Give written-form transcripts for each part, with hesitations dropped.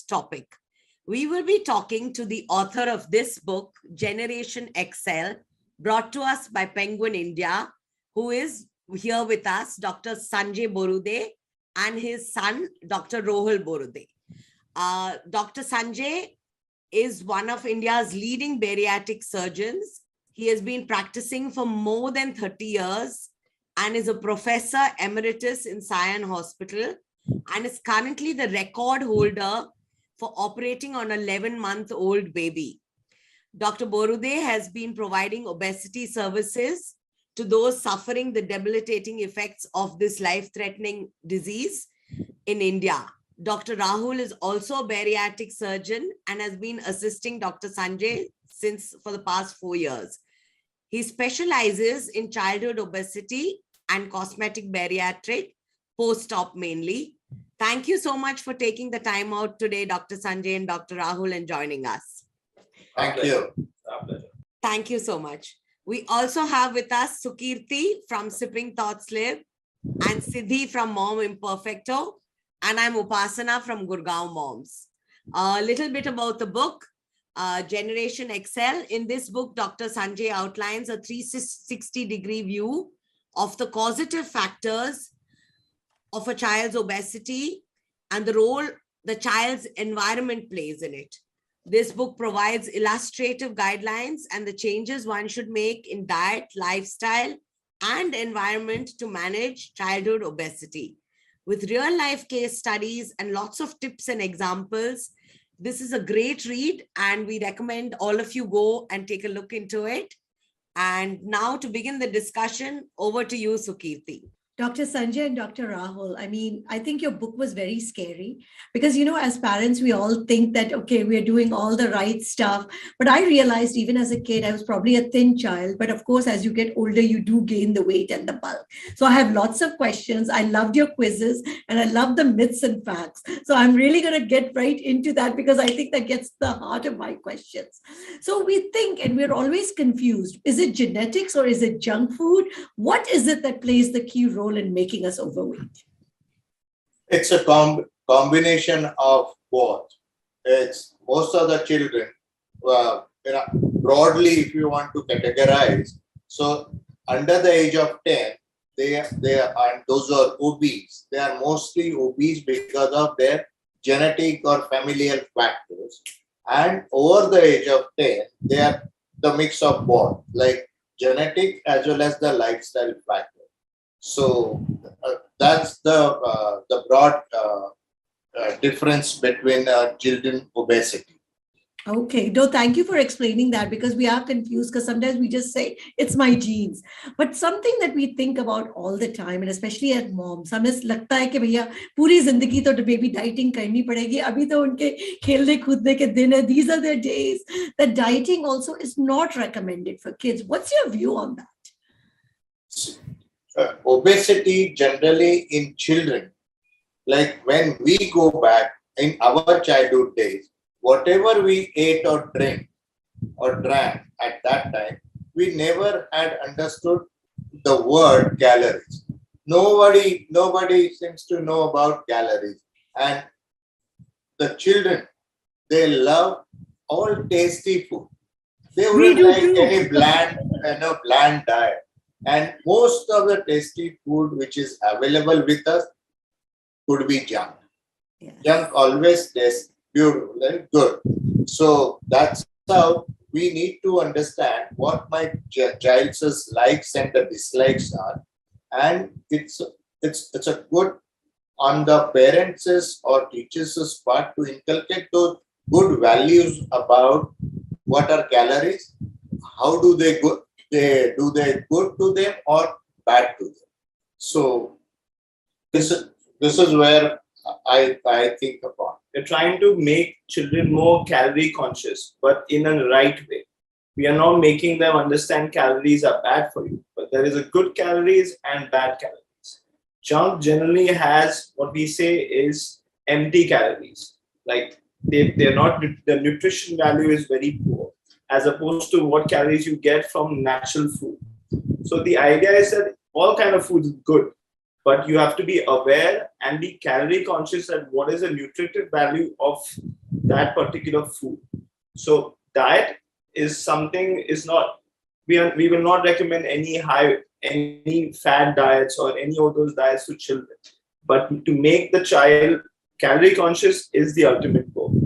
topic. We will be talking to the author of this book, Generation XL, brought to us by Penguin India, who is here with us, Dr. Sanjay Borude, and his son, Dr. Rohul Borude. Dr. Sanjay is one of India's leading bariatric surgeons. He has been practicing for more than 30 years and is a professor emeritus in Sion Hospital and is currently the record holder for operating on an 11-month-old baby. Dr. Borude has been providing obesity services to those suffering the debilitating effects of this life-threatening disease in India. Dr. Rahul is also a bariatric surgeon and has been assisting Dr. Sanjay for the past 4 years. He specializes in childhood obesity and cosmetic bariatric, post-op mainly. Thank you so much for taking the time out today, Dr. Sanjay and Dr. Rahul, and joining us. Thank you. Thank you so much. We also have with us Sukirti from Sipping Thoughts Live and Siddhi from Mom Imperfecto. And I'm Upasana from Gurgaon Moms. A little bit about the book, Generation XL. In this book, Dr. Sanjay outlines a 360-degree view of the causative factors of a child's obesity and the role the child's environment plays in it. This book provides illustrative guidelines and the changes one should make in diet, lifestyle, and environment to manage childhood obesity. With real-life case studies and lots of tips and examples, this is a great read, and we recommend all of you go and take a look into it. And now to begin the discussion, over to you, Sukirti. Dr. Sanjay and Dr. Rahul, I think your book was very scary because, as parents, we all think that, okay, we're doing all the right stuff. But I realized even as a kid, I was probably a thin child. But of course, as you get older, you do gain the weight and the bulk. So I have lots of questions. I loved your quizzes and I love the myths and facts. So I'm really going to get right into that because I think that gets the heart of my questions. So we think, and we're always confused, is it genetics or is it junk food? What is it that plays the key role in making us overweight? It's a combination of both. It's most of the children, broadly, if you want to categorize, so under the age of 10, they are those who are obese. They are mostly obese because of their genetic or familial factors. And over the age of 10, they are the mix of both, like genetic as well as the lifestyle factor. So that's the broad difference between children obesity. Okay, no, thank you for explaining that because we are confused because sometimes we just say it's my genes. But something that we think about all the time, and especially at moms, हमें लगता है कि भैया पूरी जिंदगी तो baby dieting करनी पड़ेगी. अभी तो उनके खेलने कूदने के दिन है. These are their days. That dieting also is not recommended for kids. What's your view on that? Obesity generally in children, like when we go back in our childhood days, whatever we ate or drank at that time, we never had understood the word calories. Nobody seems to know about calories. And the children, they love all tasty food. They wouldn't like any bland diet. And most of the tasty food which is available with us could be junk. Yeah. Junk always tastes beautiful and good. So that's how we need to understand what my child's likes and the dislikes are. And it's a good on the parents' or teachers' part to inculcate those good values about what are calories, how do they go. Do they good to them or bad to them? So this is where I think about. We're trying to make children more calorie conscious, but in a right way. We are not making them understand calories are bad for you, but there is a good calories and bad calories. Junk generally has what we say is empty calories. Like they're not, the nutrition value is very poor, as opposed to what calories you get from natural food. So the idea is that all kind of food is good, but you have to be aware and be calorie conscious at what is the nutritive value of that particular food. So diet is something is not, we will not recommend any fat diets or any of those diets to children. But to make the child calorie conscious is the ultimate goal.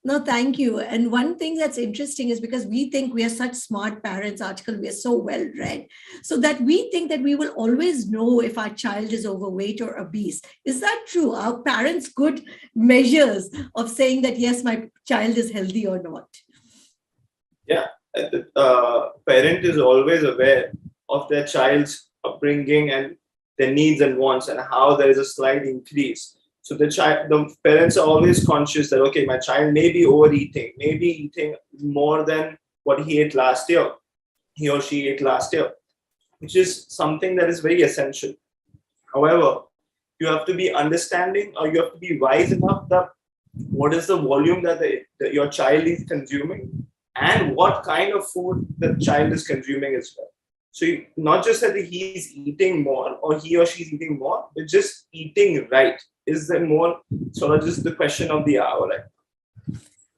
No, thank you. And one thing that's interesting is because we think we are such smart parents, article, we are so well read, so that we think that we will always know if our child is overweight or obese. Is that true? Are parents good measures of saying that, yes, my child is healthy or not? Yeah, the parent is always aware of their child's upbringing and their needs and wants and how there is a slight increase. So the parents are always conscious that, okay, my child may be overeating, maybe eating more than what he or she ate last year, which is something that is very essential. However, you have to be understanding, or you have to be wise enough that what is the volume that your child is consuming and what kind of food the child is consuming as well. So not just that he's eating more or he or she's eating more, but just eating right is the more sort of just the question of the hour. Right?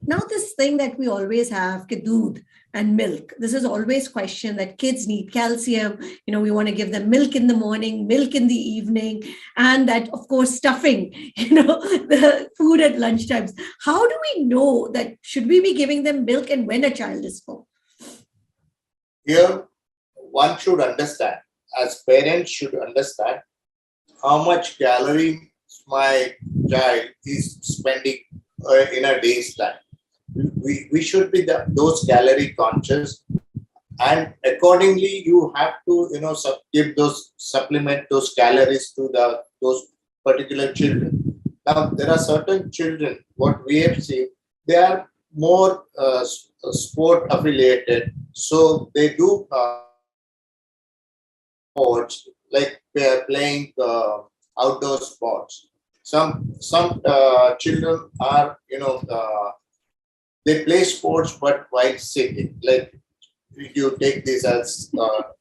Now, this thing that we always have, doodh and milk, this is always questioned that kids need calcium. We want to give them milk in the morning, milk in the evening, and that, of course, stuffing, the food at lunchtimes. How do we know that should we be giving them milk and when a child is full? Here, one should understand, as parents should understand, how much calories my child is spending in a day's time. We should be those calorie conscious, and accordingly you have to give those, supplement those calories to those particular children. Now there are certain children, what we have seen, they are more sport affiliated, so they do sports like playing outdoor sports. Some children are they play sports but while sitting, like you take this as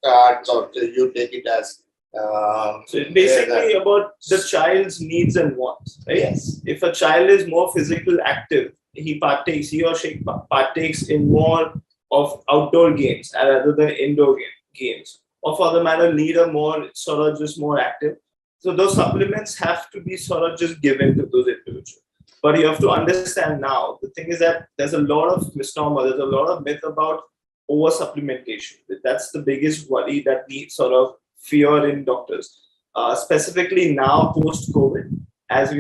cards or you take it as so it's basically about the child's needs and wants, right? Yes. If a child is more physical active, he or she partakes in more of outdoor games rather than indoor games, or for the matter lead a more sort of just more active. So those supplements have to be sort of just given to those individuals. But you have to understand now, the thing is that there's a lot of misnomer, there's a lot of myth about over supplementation. That's the biggest worry that we sort of fear in doctors. Specifically now post-COVID, as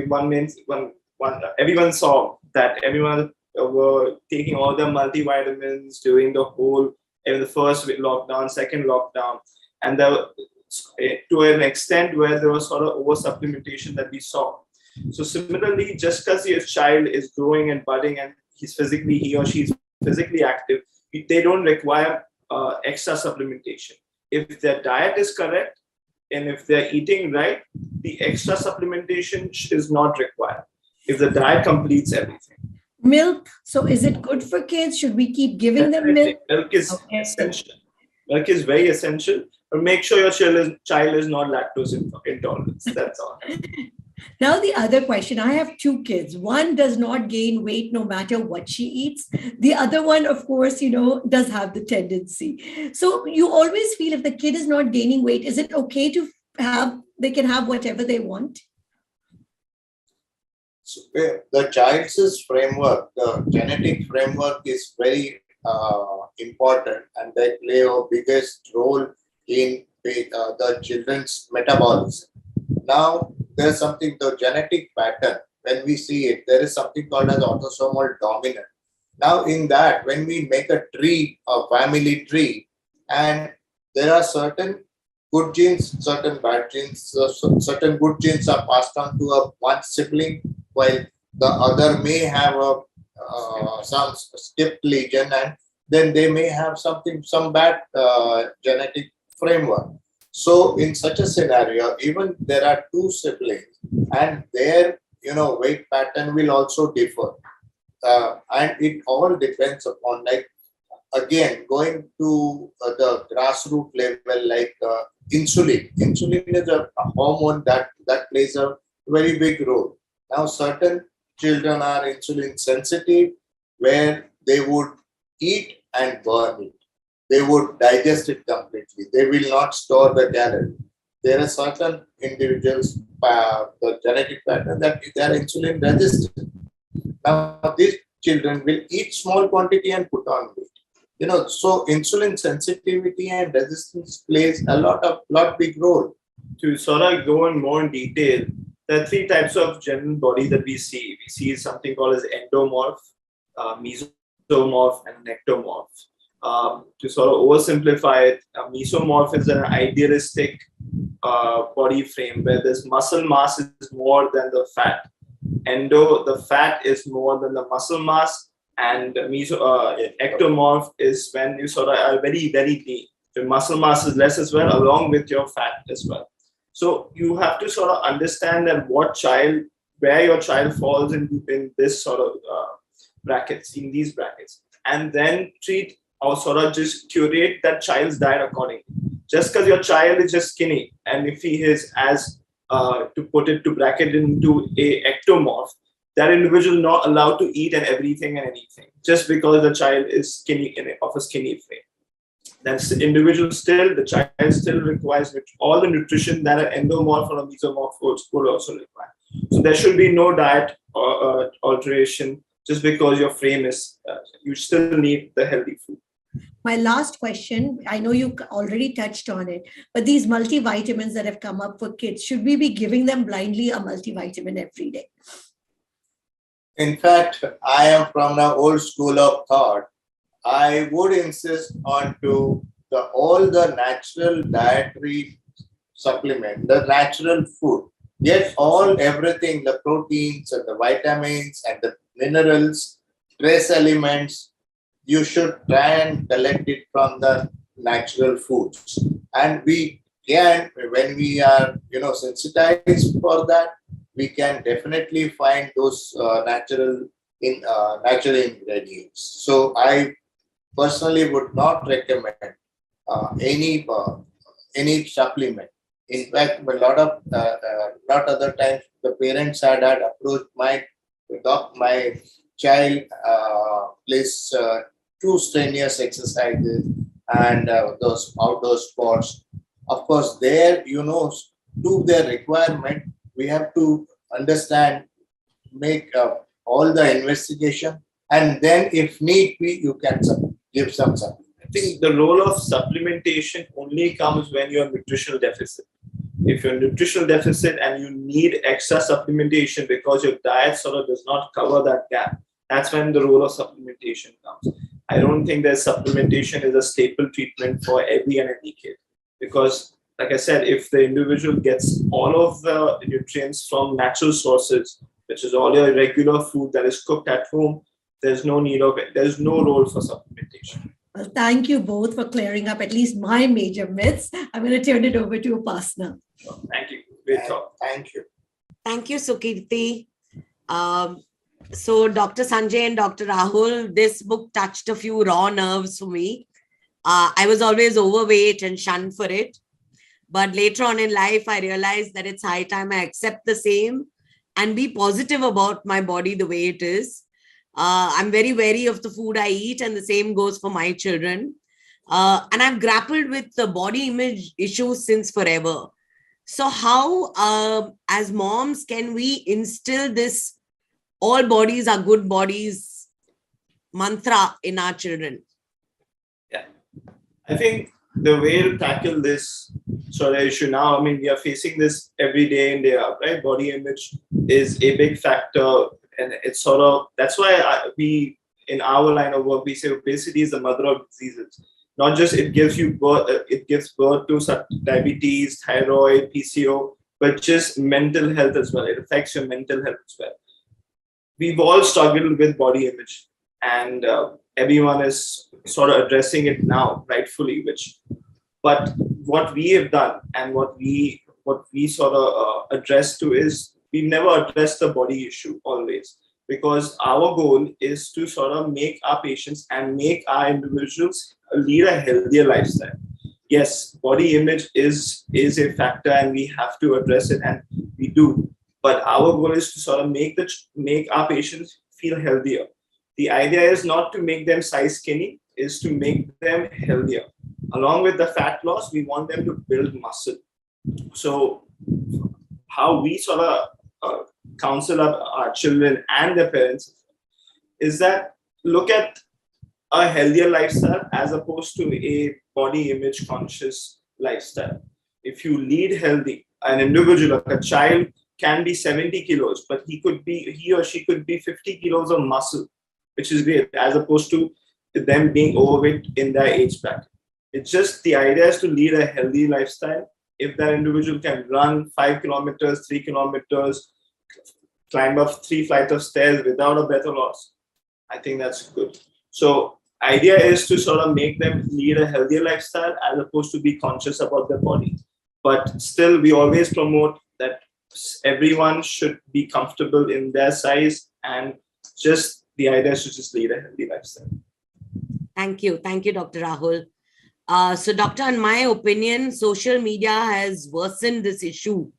everyone saw that everyone were taking all the multivitamins during the first lockdown, second lockdown, and to an extent where there was sort of over supplementation that we saw. So similarly, just because your child is growing and budding and he or she is physically active, they don't require extra supplementation. If their diet is correct and if they're eating right, the extra supplementation is not required if the diet completes everything. Milk. So is it good for kids? Should we keep giving them milk? Milk is essential. Milk is very essential. But make sure your child is not lactose intolerant. That's all. Now, the other question, I have two kids. One does not gain weight no matter what she eats. The other one, of course, does have the tendency. So you always feel if the kid is not gaining weight, is it okay to they can have whatever they want? So, the child's framework, the genetic framework is very important, and they play a biggest role in the children's metabolism. Now, there's something, the genetic pattern, when we see it, there is something called as autosomal dominant. Now, in that, when we make a tree, a family tree, and there are certain good genes, certain bad genes, certain good genes are passed on to one sibling, while the other may have some skipped lesion, and then they may have some bad genetic framework. So in such a scenario, even there are two siblings and their weight pattern will also differ, and it all depends upon, like, again, going to the grassroots level, like insulin. Insulin is a hormone that plays a very big role. Now, certain children are insulin sensitive, where they would eat and burn it. They would digest it completely. They will not store the calorie. There are certain individuals, the genetic pattern that they are insulin resistant. Now, these children will eat small quantity and put on weight. So insulin sensitivity and resistance plays a lot big role. To sort of go in more in detail, there are three types of general body that we see. We see something called as endomorph, mesomorph, and ectomorph. To sort of oversimplify it, a mesomorph is an idealistic body frame where this muscle mass is more than the fat. The fat is more than the muscle mass, and ectomorph is when you sort of are very, very lean. Your muscle mass is less as well, along with your fat as well. So you have to sort of understand that where your child falls in this sort of brackets, in these brackets, and then treat or sort of just curate that child's diet accordingly. Just because your child is just skinny, and if he is to put it to bracket into a ectomorph, that individual is not allowed to eat and everything and anything just because the child is skinny of a skinny frame. That's the child still requires all the nutrition that an endomorph or a mesomorph would also require. So there should be no diet alteration just because your frame is, you still need the healthy food. My last question, I know you already touched on it, but these multivitamins that have come up for kids, should we be giving them blindly a multivitamin every day? In fact, I am from the old school of thought. I would insist on to all the natural dietary supplement, the natural food. Yes, everything, the proteins and the vitamins and the minerals, trace elements, you should try and collect it from the natural foods. And we can, when we are, sensitized for that, we can definitely find those natural ingredients. So I personally would not recommend any supplement. In fact, a lot other times the parents had approached my child plays too strenuous exercises and those outdoor sports. Of course, there, to their requirement, we have to understand, make all the investigation, and then if need be, you can give some supplement. I think the role of supplementation only comes when you're nutritional deficit. If you're nutritional deficit and you need extra supplementation because your diet sort of does not cover that gap, that's when the role of supplementation comes. I don't think that supplementation is a staple treatment for every and any kid, because like I said, if the individual gets all of the nutrients from natural sources, which is all your regular food that is cooked at home, there's no need of it. There's no role for supplementation. Well, thank you both for clearing up at least my major myths. I'm going to turn it over to Upasna. Thank you. Great talk. Thank you. Thank you, Sukirti. So Dr. Sanjay and Dr. Rahul, this book touched a few raw nerves for me. I was always overweight and shunned for it. But later on in life, I realized that it's high time I accept the same and be positive about my body the way it is. I'm very wary of the food I eat, and the same goes for my children. And I've grappled with the body image issues since forever. So how, as moms, can we instill this all bodies are good bodies mantra in our children? Yeah, I think the way to tackle this sort of issue now, I mean, we are facing this every day in, day out, right? Body image is a big factor. And it's sort of, that's why we, in our line of work, we say obesity is the mother of diseases. Not just it gives birth to diabetes, thyroid, PCO, but just mental health as well. It affects your mental health as well. We've all struggled with body image, and everyone is sort of addressing it now, rightfully. But what we have done and what we sort of address to is, we never address the body issue always, because our goal is to sort of make our patients and make our individuals lead a healthier lifestyle. yes, body image is a factor, and we have to address it, and we do. But our goal is to sort of make our patients feel healthier. The idea is not to make them size skinny, is to make them healthier. Along with the fat loss, we want them to build muscle. So how we sort of counsel our children and their parents is that look at a healthier lifestyle as opposed to a body image conscious lifestyle. If you lead healthy, an individual, like a child, can be 70 kilos, but he or she could be 50 kilos of muscle, which is great, as opposed to them being overweight in their age bracket. It's just the idea is to lead a healthy lifestyle. If that individual can run 5 kilometers, 3 kilometers, climb up 3 flights of stairs without a breath loss, I think that's good. So idea is to sort of make them lead a healthier lifestyle as opposed to be conscious about their body. But still, we always promote that everyone should be comfortable in their size, and just the idea is to just lead a healthy lifestyle. Thank you, Dr. Rahul. So, doctor, in my opinion, social media has worsened this issue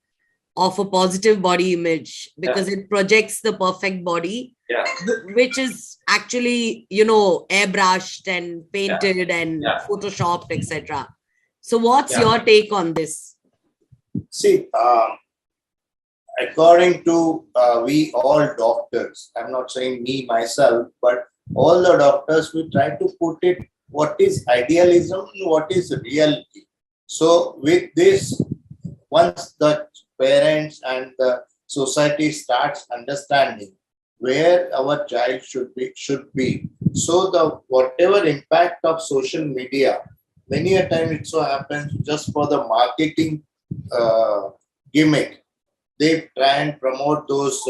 of a positive body image because it projects the perfect body, which is actually, airbrushed and painted and photoshopped, etc. So what's your take on this? See, according to we all doctors, I'm not saying me myself, but all the doctors, we try to put it what is idealism and what is reality. So with this, once the parents and the society starts understanding where our child should be. So the whatever impact of social media, many a time it so happens just for the marketing gimmick, they try and promote those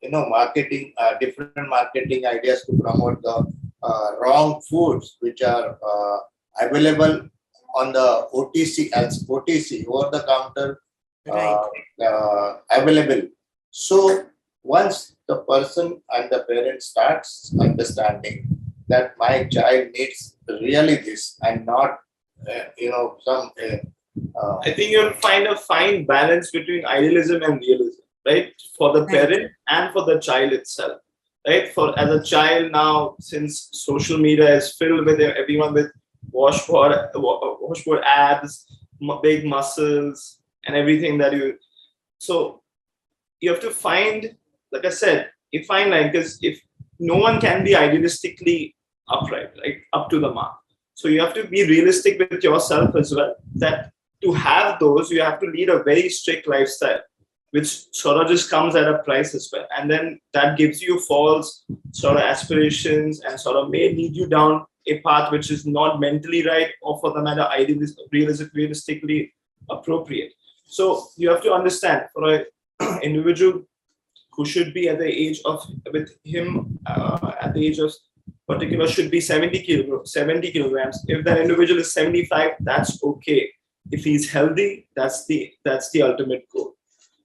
marketing different marketing ideas to promote the wrong foods which are available on the OTC as OTC over the counter available. So once the person and the parent starts understanding that my child needs really this and not some I think you'll find a fine balance between idealism and realism, right? For the parent and for the child itself, right? For as a child now, since social media is filled with everyone with washboard abs, big muscles, and everything that so you have to find, like I said, a fine line, because if no one can be idealistically upright, like up to the mark. So you have to be realistic with yourself as well, that to have those, you have to lead a very strict lifestyle, which sort of just comes at a price as well. And then that gives you false sort of aspirations and sort of may lead you down a path which is not mentally right, or for the matter, realistically appropriate. So you have to understand, for an individual who should be at the age of, with him at the age of particular should be 70 kilograms. If that individual is 75, that's okay. If he's healthy, that's the ultimate goal.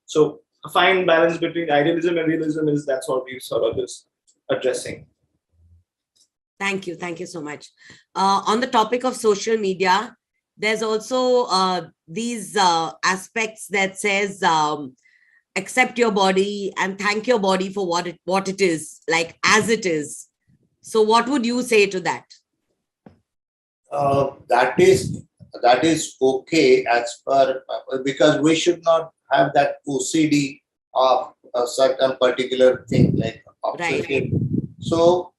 So a fine balance between idealism and realism that's what we sort of just addressing. Thank you so much. On the topic of social media, there's also these aspects that says accept your body and thank your body for what it is, like as it is. So what would you say to that? That is okay as per, because we should not have that OCD of a certain particular thing like obsession. So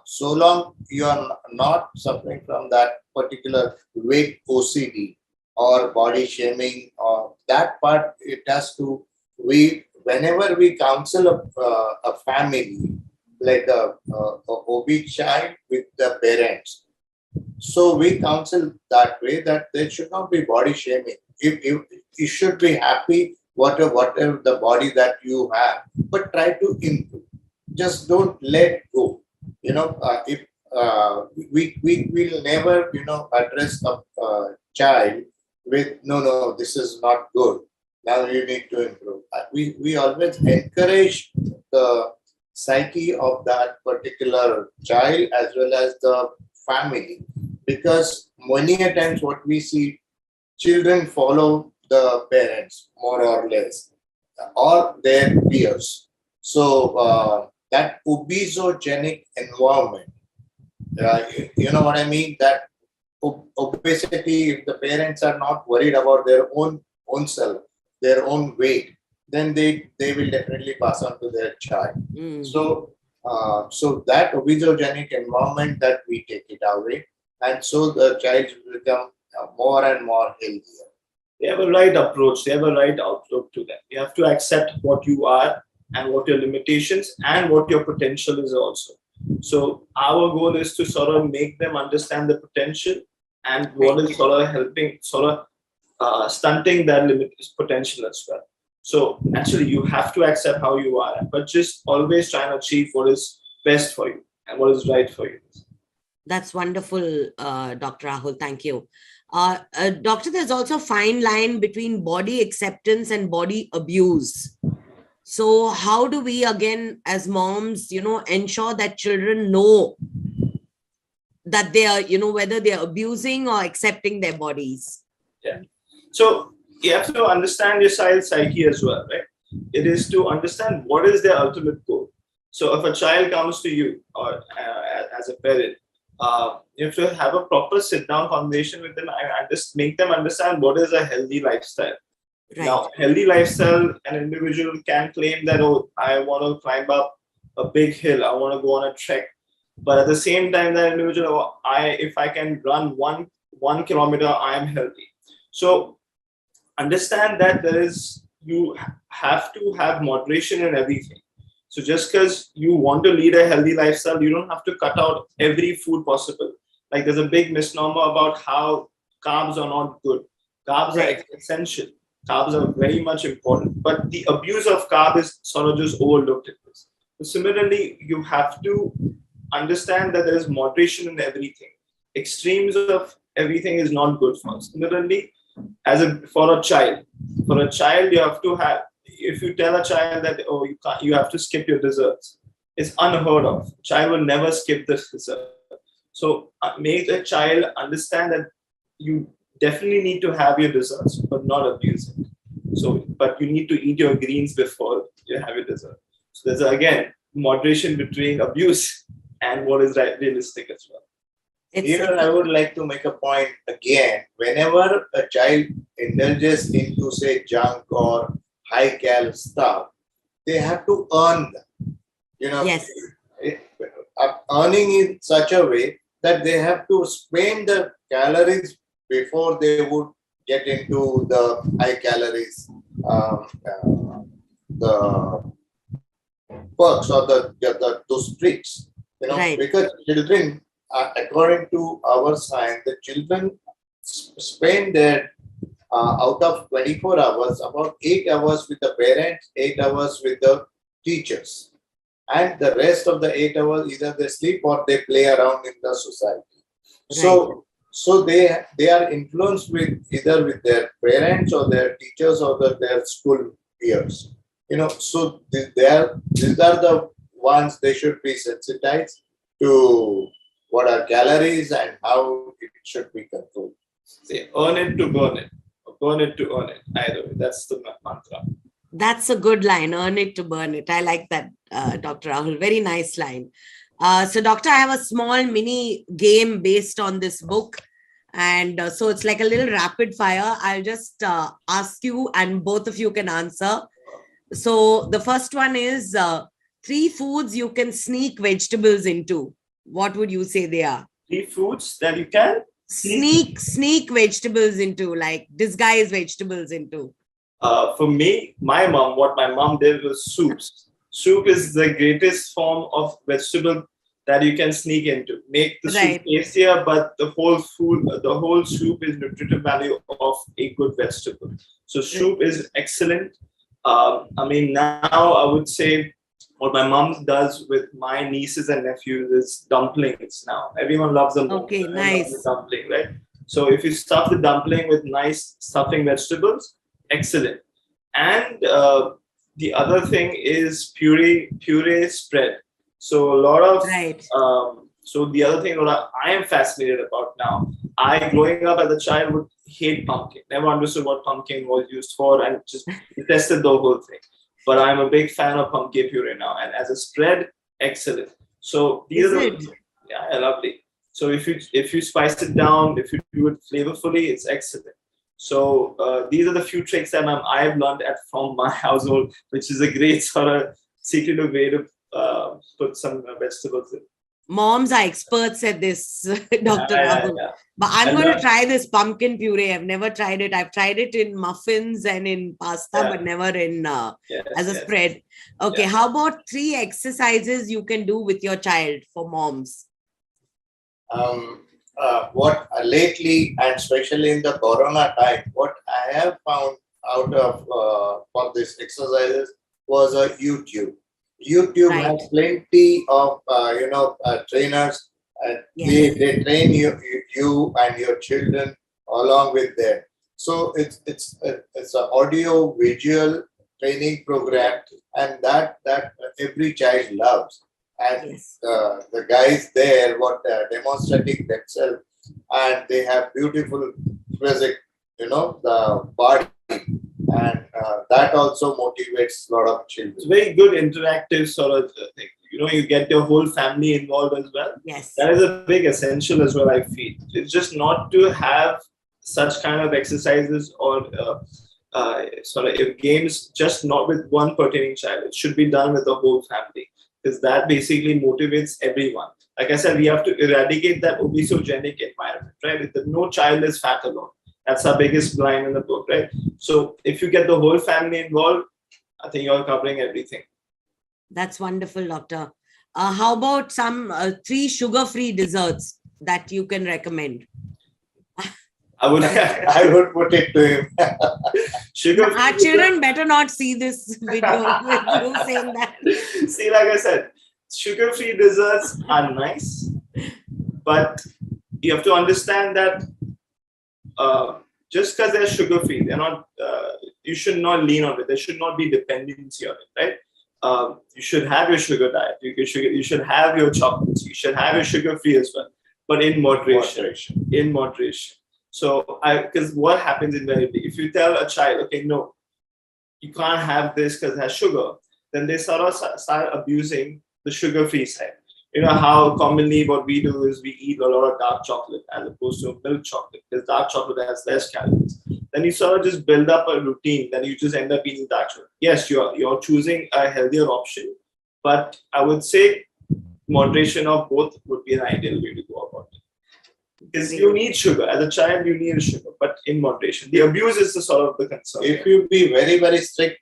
so long you are not suffering from that particular weight OCD or body shaming or that part, it has to, whenever we counsel a family like a obese child with the parents, so we counsel that way that there should not be body shaming. If you should be happy whatever the body that you have, but try to improve. Just don't let go. If we will never address a child with no, this is not good. Now you need to improve. We always encourage the psyche of that particular child as well as the family because many a times what we see, children follow the parents more or less, or their peers. So that obesogenic environment, you know what I mean? That obesity, if the parents are not worried about their own self, their own weight, then they will definitely pass on to their child. So so that obesogenic environment, that we take it away, and so the child will become more and more healthier. They have a right approach, they have a right outlook to them. You have to accept what you are and what your limitations and what your potential is also. So our goal is to sort of make them understand the potential and what is sort of helping, sort of stunting that limit potential as well. So naturally, you have to accept how you are, but just always try and achieve what is best for you and what is right for you. That's wonderful, Dr. Rahul. Thank you. Doctor, there's also a fine line between body acceptance and body abuse. So how do we, again, as moms, ensure that children know that they are, whether they're abusing or accepting their bodies? Yeah. So you have to understand your child's psyche as well, right? It is to understand what is their ultimate goal. So if a child comes to you or as a parent, you have to have a proper sit-down conversation with them and just make them understand what is a healthy lifestyle. Right. Now, healthy lifestyle, an individual can claim that, oh, I want to climb up a big hill, I want to go on a trek. But at the same time, that individual, if I can run one kilometer, I am healthy. So understand that you have to have moderation in everything. So just because you want to lead a healthy lifestyle, you don't have to cut out every food possible. Like there's a big misnomer about how carbs are not good. Carbs are essential. Carbs are very much important. But the abuse of carb is sort of just overlooked in this. So similarly, you have to understand that there is moderation in everything. Extremes of everything is not good for us. Similarly, for a child, you have to have, if you tell a child that, oh, you have to skip your desserts, it's unheard of. Child will never skip this dessert. So make the child understand that you definitely need to have your desserts, but not abuse it. So, but you need to eat your greens before you have your dessert. So there's again moderation between abuse and what is realistic as well. Here, I would like to make a point again. Whenever a child indulges into, say, junk or high cal stuff, they have to earn them. Yes. Earning in such a way that they have to spend the calories before they would get into the high calories, the perks or those treats. Because children, according to our science, the children spend their out of 24 hours, about 8 hours with the parents, 8 hours with the teachers. And the rest of the 8 hours, either they sleep or they play around in the society. Right. So they are influenced with either with their parents or their teachers or their school peers. So these are the ones they should be sensitized to what are calories and how it should be controlled. Say, earn it to burn it, or burn it to earn it. Either way, that's the mantra. That's a good line, earn it to burn it. I like that, Dr. Rahul. Very nice line. So, Doctor, I have a small mini game based on this book. And so it's like a little rapid fire. I'll just ask you and both of you can answer. So the first one is 3 foods you can sneak vegetables into. What would you say they are? 3 foods that you can sneak vegetables into, like disguise vegetables into. For me, what my mom did was soups. Soup is the greatest form of vegetable that you can sneak into. Make the soup tastier, but the whole soup is nutritive value of a good vegetable. So soup is excellent. Now I would say what my mom does with my nieces and nephews is dumplings now. Everyone loves them. Okay, nice. The dumpling, right? So if you stuff the dumpling with nice stuffing vegetables, excellent. And the other thing is puree spread. So a lot of So the other thing that I am fascinated about now, I growing up as a child would hate pumpkin, never understood what pumpkin was used for, and just detested the whole thing. But I'm a big fan of pumpkin puree now, and as a spread, excellent. So these are yeah, lovely. So if you spice it down, if you do it flavorfully, it's excellent. So these are the few tricks that I've learned from my household, which is a great sort of secretive way to put some vegetables in. Moms are experts at this, Dr. Rahul. Yeah. But I'm going to try this pumpkin puree. I've never tried it. I've tried it in muffins and in pasta, but never in as a spread. Okay, how about 3 exercises you can do with your child for moms? What lately, and especially in the Corona time, what I have found out of for these exercises was YouTube. YouTube has plenty of trainers. They train you and your children along with them. So it's an audio visual training program, and that every child loves. And the guys there what demonstrating themselves, and they have beautiful physique, the body, and that also motivates a lot of children. It's very good interactive sort of thing. You get your whole family involved as well. Yes, that is a big essential as well, I feel. It's just not to have such kind of exercises or sort of games just not with one pertaining child. It should be done with the whole family, because that basically motivates everyone. Like I said, we have to eradicate that obesogenic environment, right? No child is fat alone. That's our biggest line in the book, right? So if you get the whole family involved, I think you're covering everything. That's wonderful, doctor. How about some 3 sugar-free desserts that you can recommend? I would put it to him. Our children better not see this video with you saying that. See, like I said, sugar-free desserts are nice, but you have to understand that just because they're sugar-free, they're not. You should not lean on it. There should not be dependency on it, right? You should have your sugar diet. You should have your chocolates. You should have your sugar-free as well, but in moderation. In moderation. So, because what happens invariably, if you tell a child, okay, no, you can't have this because it has sugar, then they sort of start abusing the sugar-free side. You know how commonly what we do is we eat a lot of dark chocolate as opposed to milk chocolate, because dark chocolate has less calories. Then you sort of just build up a routine, then you just end up eating dark chocolate. Yes, you're choosing a healthier option, but I would say moderation of both would be an ideal way to go about it. Because you need sugar. As a child, you need sugar, but in moderation. The abuse is the sort of the concern. If you be very, very strict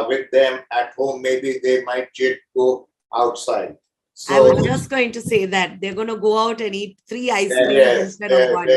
with them at home, maybe they might just go outside. So, I was just going to say that they're going to go out and eat 3 ice creams instead of 1.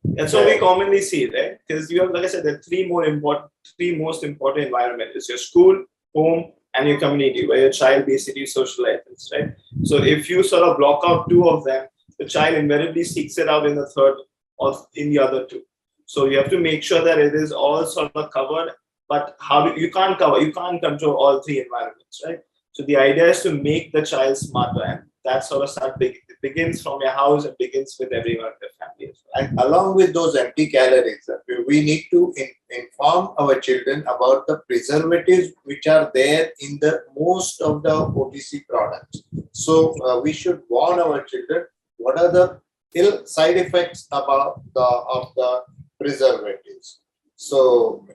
That's what we commonly see, right? Because you have, like I said, the 3 most important environments. It's your school, home, and your community, where your child basically socializes, right? So if you sort of block out 2 of them, the child invariably seeks it out in the third or in the other 2. So you have to make sure that it is all sort of covered. But you can't control all 3 environments, right? So the idea is to make the child smarter, and that sort of it begins from your house and begins with everyone in the family as well. And along with those empty calories, we need to inform our children about the preservatives which are there in the most of the OTC products. So we should warn our children what are the ill side effects of the preservatives. So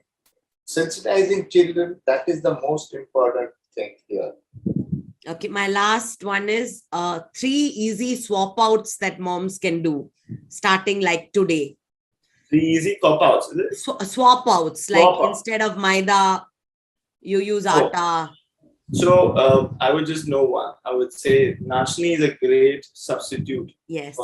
sensitizing children, that is the most important thing here. Okay, my last one is 3 easy swap outs that moms can do starting like today. 3 easy cop outs, is it? Swap outs, instead of maida, you use atta. So I would just know one. I would say nachni is a great substitute. Yes.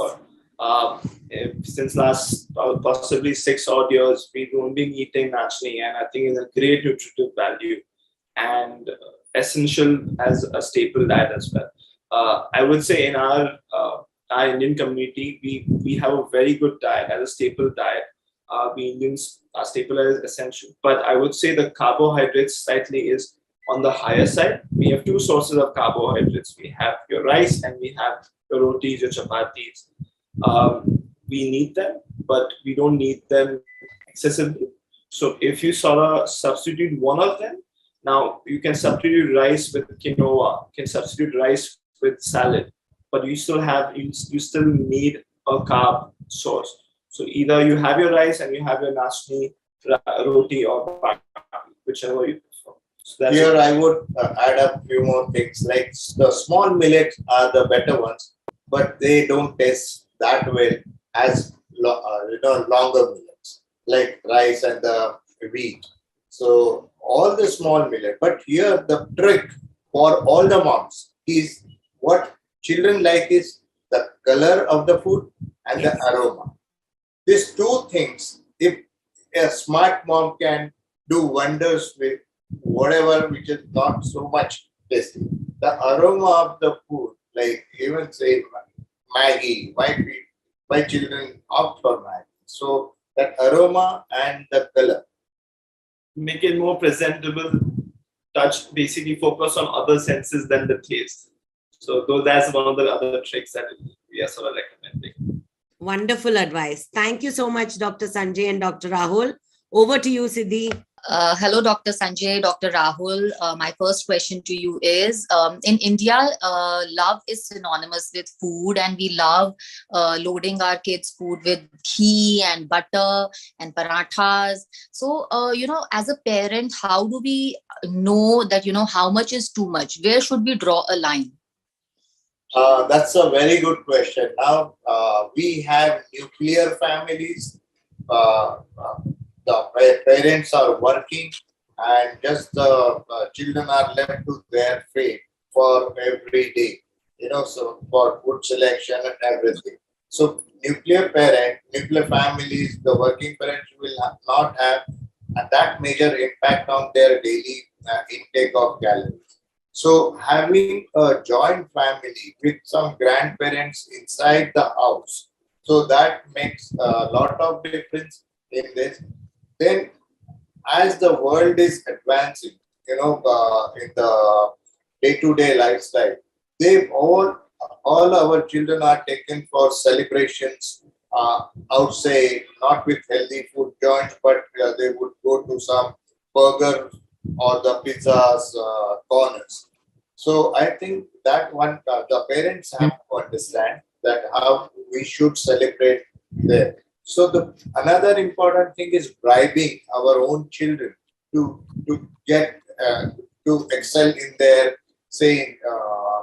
Since last possibly 6 odd years, we've only been eating nachni, and I think it's a great nutritive value and essential as a staple diet as well. I would say in our Indian community, we have a very good diet as a staple diet. We Indians, our staple is essential, but I would say the carbohydrates slightly is on the higher side. We have two sources of carbohydrates. We have your rice and we have your rotis, your chapatis. We need them, but we don't need them excessively. So if you sort of substitute one of them, now you can substitute rice with quinoa, you can substitute rice with salad, but you still need a carb source. So either you have your rice and you have your nasni, roti, or bati, whichever you prefer. So here I would add a few more things. Like the small millets are the better ones, but they don't taste that well as longer millets like rice and the wheat. So all the small millet. But here the trick for all the moms is what children like is the color of the food and the aroma. These two things, if a smart mom can do wonders with whatever which is not so much tasty. The aroma of the food, like even say Maggie, why children opt for Maggie. So that aroma and the color. Make it more presentable, touch, basically focus on other senses than the taste. So that's one of the other tricks that we are sort of recommending. Wonderful advice. Thank you so much, Dr. Sanjay and Dr. Rahul. Over to you, Siddhi. Hello, Dr. Sanjay, Dr. Rahul. My first question to you is, in India, love is synonymous with food, and we love loading our kids' food with ghee and butter and parathas. So, as a parent, how do we know that, how much is too much? Where should we draw a line? That's a very good question. Now, we have nuclear families. The parents are working and just the children are left to their fate for every day, so for food selection and everything. So nuclear families, the working parents will not have that major impact on their daily intake of calories. So having a joint family with some grandparents inside the house, so that makes a lot of difference in this. Then, as the world is advancing, in the day-to-day lifestyle, all our children are taken for celebrations. I would say not with healthy food joints, but they would go to some burger or the pizzas corners. So I think that one the parents have to understand that how we should celebrate there. So another important thing is bribing our own children to get to excel in their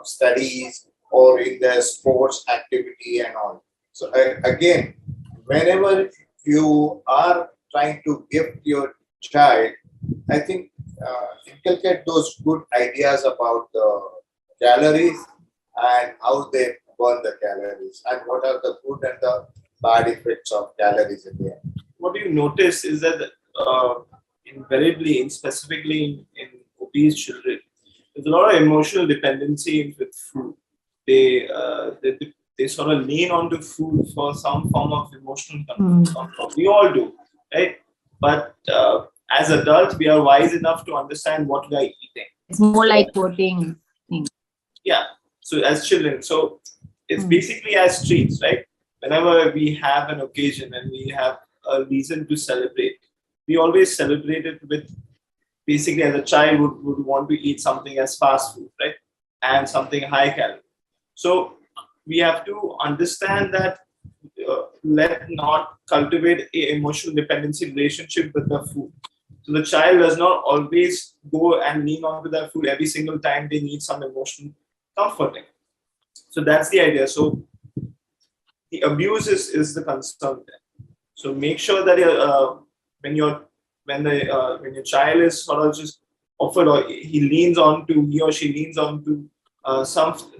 studies or in their sports activity and all. So again, whenever you are trying to gift your child, I think inculcate those good ideas about the calories and how they burn the calories and what are the good and the bad effects of calories in the end. What you notice is that invariably, and specifically in obese children, there's a lot of emotional dependency with food. They sort of lean onto food for some form of emotional comfort. We all do, right? But as adults, we are wise enough to understand what we are eating. It's more like coding. Yeah. So as children, so it's basically as treats, right? Whenever we have an occasion and we have a reason to celebrate, we always celebrate it with, basically as a child would want to eat something as fast food, right? And something high calorie. So we have to understand that let not cultivate a emotional dependency relationship with the food. So the child does not always go and lean onto that food every single time they need some emotional comforting. So that's the idea. So the abuse is the concern there. So make sure that when your child is sort of just offered, or he or she leans on to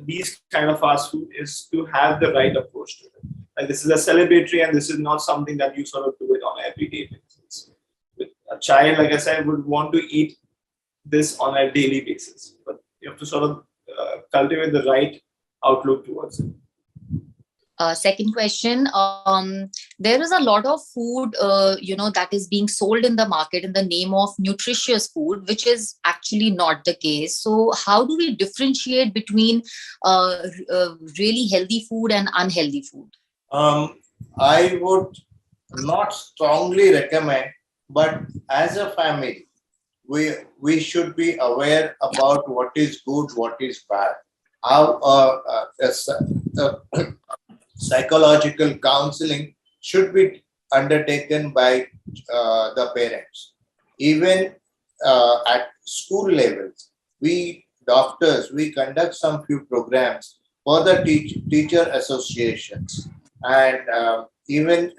these kind of fast food, is to have the right approach to it. Like, this is a celebratory, and this is not something that you sort of do it on an everyday basis. With a child, like I said, would want to eat this on a daily basis, but you have to sort of cultivate the right outlook towards it. Second question, there is a lot of food, that is being sold in the market in the name of nutritious food, which is actually not the case. So how do we differentiate between really healthy food and unhealthy food? I would not strongly recommend, but as a family, we should be aware about what is good, what is bad. How psychological counseling should be undertaken by the parents. Even at school levels, we doctors, we conduct some few programs for the teacher associations. And even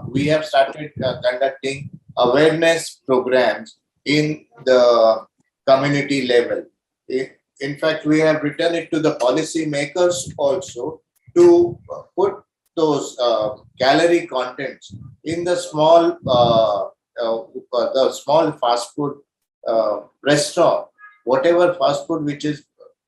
we have started conducting awareness programs in the community level. In fact, we have written it to the policy makers also to put those calorie contents in the small fast food restaurant, whatever fast food which is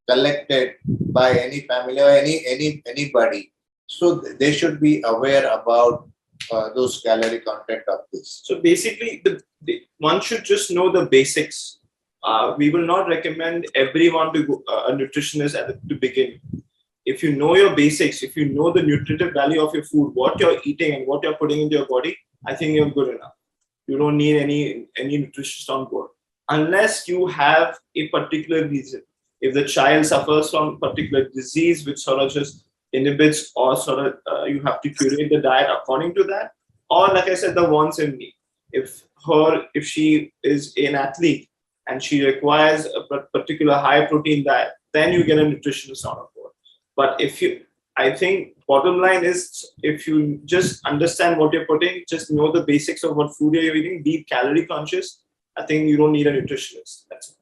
collected by any family or anybody. So they should be aware about those calorie content of this. So basically, one should just know the basics. We will not recommend everyone to go a nutritionist to begin. If you know your basics, if you know the nutritive value of your food, what you're eating and what you're putting into your body, I think you're good enough. You don't need any nutritionist on board. Unless you have a particular reason. If the child suffers from a particular disease which sort of just inhibits or sort of you have to curate the diet according to that, or like I said, the wants and need. If she is an athlete and she requires a particular high protein diet, then you get a nutritionist on board. But I think bottom line is, if you just understand what you're putting, just know the basics of what food you're eating, be calorie conscious, I think you don't need a nutritionist. That's it.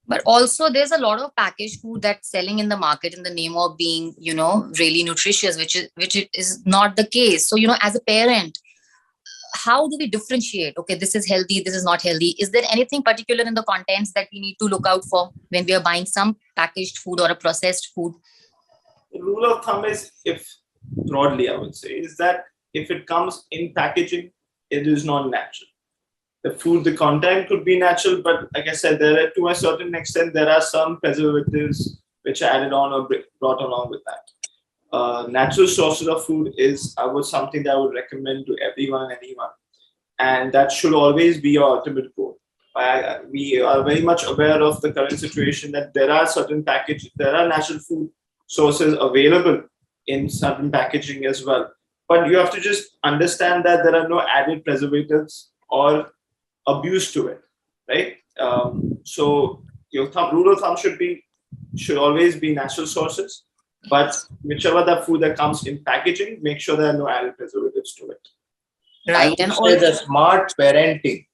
But also there's a lot of packaged food that's selling in the market in the name of being, really nutritious, which it is not the case. So, as a parent, how do we differentiate? Okay, this is healthy, this is not healthy. Is there anything particular in the contents that we need to look out for when we are buying some packaged food or a processed food? The rule of thumb is, broadly I would say, is that if it comes in packaging, it is not natural. The content could be natural, but like I said, to a certain extent, there are some preservatives which are added on or brought along with that. Natural sources of food is something that I would recommend to anyone, and that should always be your ultimate goal. We are very much aware of the current situation that there are natural food sources available in certain packaging as well, but you have to just understand that there are no added preservatives or abuse to it, right? So your rule of thumb should always be natural sources, but whichever the food that comes in packaging, make sure there are no added preservatives to it. Right, I would say the smart parenting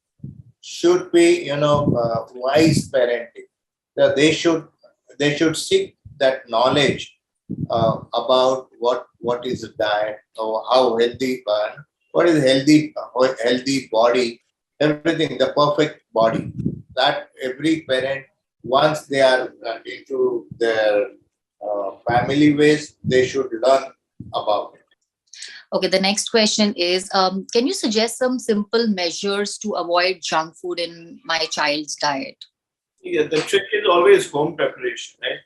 should be, wise parenting. They should seek that knowledge about what is a diet, or how healthy, what is healthy body. Everything, the perfect body, that every parent, once they are into their family ways, they should learn about it. Okay, the next question is, can you suggest some simple measures to avoid junk food in my child's diet? Yeah, the trick is always home preparation, right?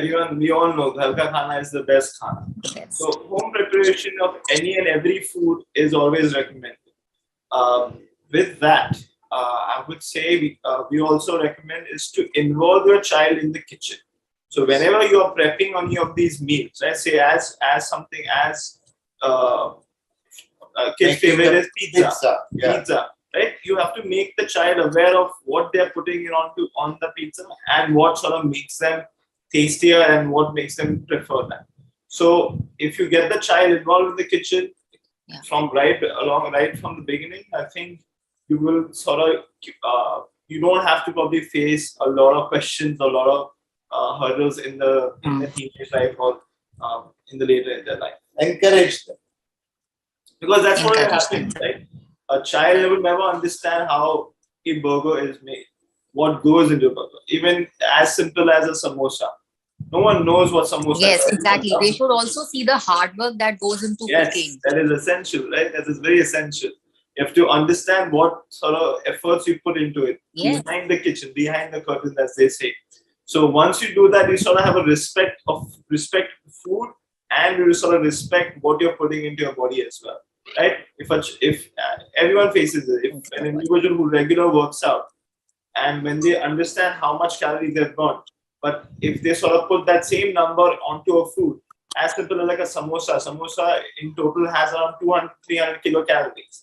We all know Ghalka Khana is the best khana. Yes. So home preparation of any and every food is always recommended. With that, I would say we also recommend is to involve your child in the kitchen. So whenever you are prepping any of these meals, let's say as something as kid's favorite is pizza, right? You have to make the child aware of what they are putting on the pizza and what sort of makes them tastier and what makes them prefer that. So if you get the child involved in the kitchen from right from the beginning, I think you will sort of you don't have to probably face a lot of questions, a lot of hurdles in the teenage life or in the later in their life. Encourage them, because that's what will happen, right? A child will never understand how a burger is made, what goes into a burger, even as simple as a samosa. No one knows what samosa Yes, is. exactly. They should also see the hard work that goes into Yes, cooking. that is essential, right? That is very essential. You have to understand what sort of efforts you put into it, Yes. behind the kitchen, behind the curtain, as they say. So once you do that, you sort of have a respect for food, and you sort of respect what you're putting into your body as well, right? If everyone faces it, if an individual who regular works out, and when they understand how much calories they've burnt, but if they sort of put that same number onto a food, as simple as like a samosa in total has around 200, 300 kilocalories.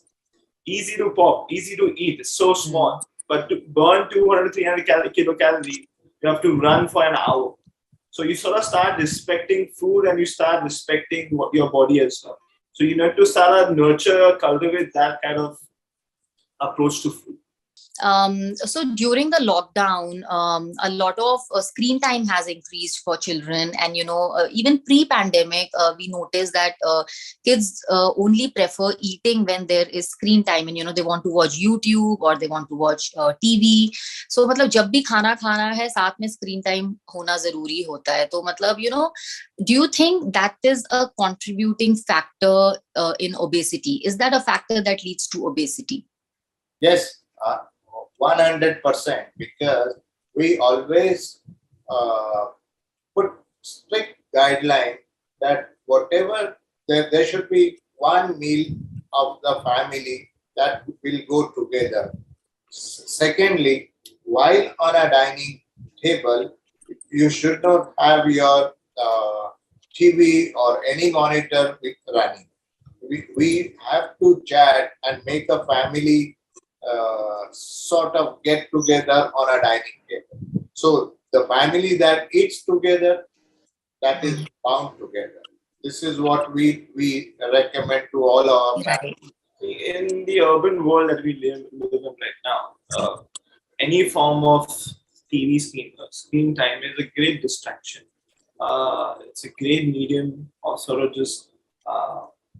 Easy to pop, easy to eat, it's so small. But to burn 200, 300 kilocalories, you have to run for an hour. So you sort of start respecting food, and you start respecting your body as well. So you need to start to nurture, cultivate that kind of approach to food. So during the lockdown, a lot of screen time has increased for children, and even pre-pandemic, we noticed that kids only prefer eating when there is screen time, and they want to watch YouTube or they want to watch TV. So मतलब जब भी खाना खाना है साथ में screen time होना जरूरी होता है. तो मतलब do you think that is a contributing factor in obesity? Is that a factor that leads to obesity? Yes, 100%, because we always put strict guideline that whatever there should be one meal of the family that will go together. Secondly, while on a dining table, you should not have your TV or any monitor running. We have to chat and make a family sort of get together on a dining table. So the family that eats together, that is bound together. This is what we recommend to all our families. In the urban world that we live in right now, any form of TV screen time is a great distraction. It's a great medium of sort of just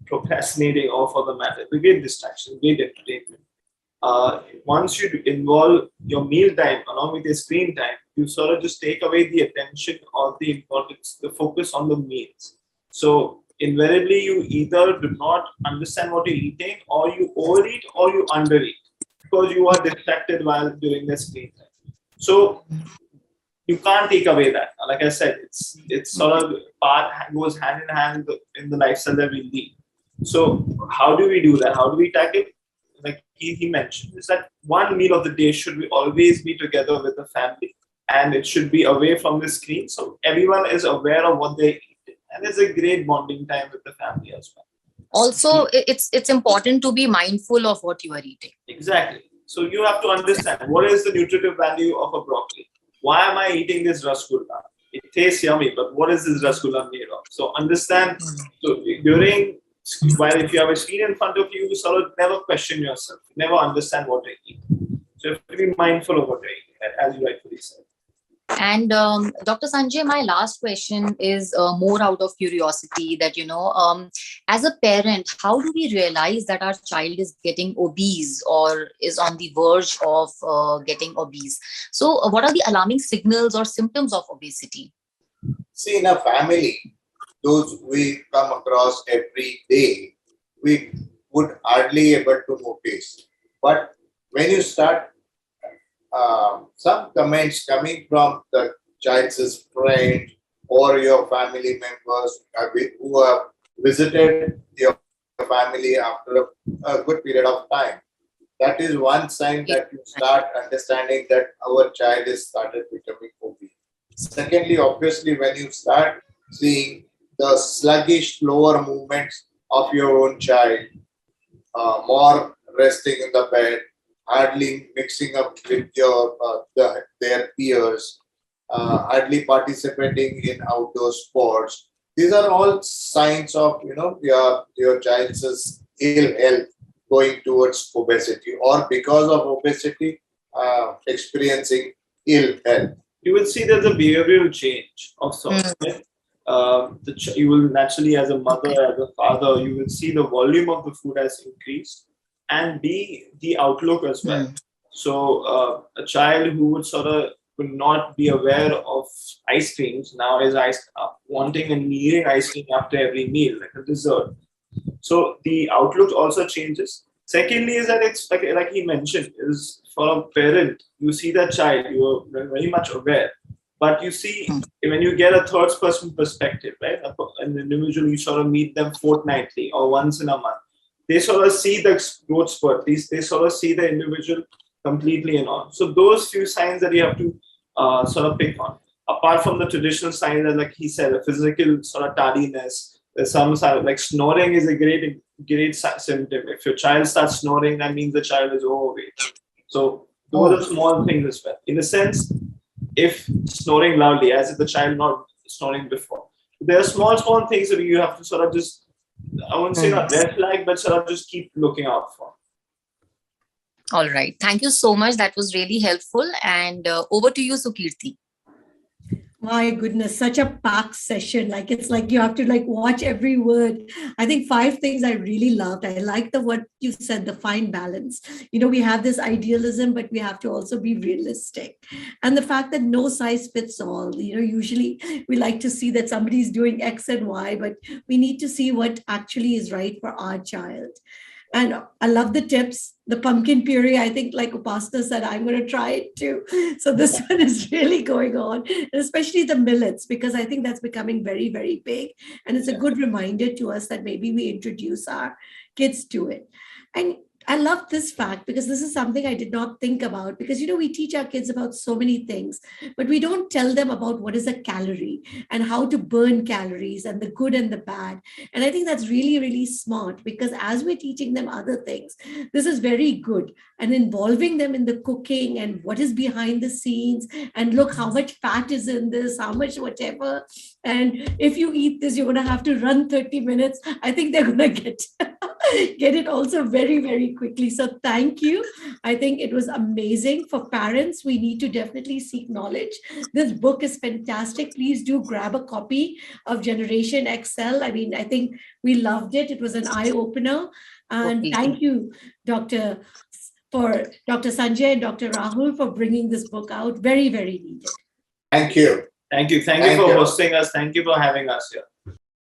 procrastinating, or for the matter, it's a great distraction, great entertainment. Once you involve your meal time along with your screen time, you sort of just take away the attention or the importance, the focus on the meals. So invariably, you either do not understand what you're eating, or you overeat, or you undereat, because you are distracted while during the screen time. So you can't take away that. Like I said, it's sort of goes hand in hand in the lifestyle that we lead. So how do we do that? How do we tackle? Like he mentioned, is that one meal of the day should always be together with the family, and it should be away from the screen, so everyone is aware of what they eat, and it's a great bonding time with the family as well. Also, it's important to be mindful of what you are eating. Exactly. So you have to understand what is the nutritive value of a broccoli. Why am I eating this rasgulla? It tastes yummy, but what is this rasgulla made of? So understand. So while if you have a screen in front of you, sort of never question yourself, never understand what you eat. So you have to be mindful of what you eat, as you rightfully said. And Dr. Sanjay, my last question is more out of curiosity that, as a parent, how do we realize that our child is getting obese or is on the verge of getting obese? So what are the alarming signals or symptoms of obesity? See, in a family, those we come across every day, we would hardly able to notice. But when you start some comments coming from the child's friend or your family members who have visited your family after a good period of time, that is one sign that you start understanding that our child is started becoming obese. Secondly, obviously, when you start seeing the sluggish, slower movements of your own child, more resting in the bed, hardly mixing up with their peers, hardly participating in outdoor sports. These are all signs of your child's ill health going towards obesity, or because of obesity experiencing ill health. You will see there's a behavioral change of sorts. You will naturally, as a mother, as a father, you will see the volume of the food has increased, and the outlook as well. So a child who would sort of could not be aware of ice creams now is wanting and needing ice cream after every meal, like a dessert. So the outlook also changes. Secondly, is that it's like he mentioned, is for a parent, you see that child, you are very much aware, but you see when you get a third person perspective, right? An individual, you sort of meet them fortnightly or once in a month. They sort of see the growth spurt. They sort of see the individual completely and on. So those few signs that you have to sort of pick on, apart from the traditional signs that, like he said, a physical sort of tardiness. There's some sort of, like snoring is a great symptom. If your child starts snoring, that means the child is overweight. So those are small things as well. In a sense, if snoring loudly, as if the child not snoring before, there are small things that you have to sort of just, I wouldn't say not red flag, but sort of just keep looking out for. All right. Thank you so much. That was really helpful. And over to you, Sukirti. My goodness, such a packed session. Like, it's like you have to like watch every word. I think 5 things I really loved. I like the what you said, the fine balance. You know, we have this idealism, but we have to also be realistic. And the fact that no size fits all. You know, usually we like to see that somebody's doing X and Y, but we need to see what actually is right for our child. And I love the tips. The pumpkin puree, I think, like Upasana said, I'm going to try it too. So this one is really going on, and especially the millets, because I think that's becoming very, very big. And it's a good reminder to us that maybe we introduce our kids to it. And I love this fact because this is something I did not think about, because, you know, we teach our kids about so many things, but we don't tell them about what is a calorie and how to burn calories and the good and the bad. And I think that's really, really smart, because as we're teaching them other things, this is very good, and involving them in the cooking and what is behind the scenes, and look how much fat is in this, how much whatever. And if you eat this, you're going to have to run 30 minutes. I think they're going to get it also very, very quickly. So thank you. I think it was amazing. For parents, we need to definitely seek knowledge. This book is fantastic. Please do grab a copy of Generation XL. I mean, I think we loved it. It was an eye-opener. And thank you, Dr. Sanjay and Dr. Rahul, for bringing this book out. Very, very needed. Thank you. Thank you. Thank you for hosting us. Thank you for having us here.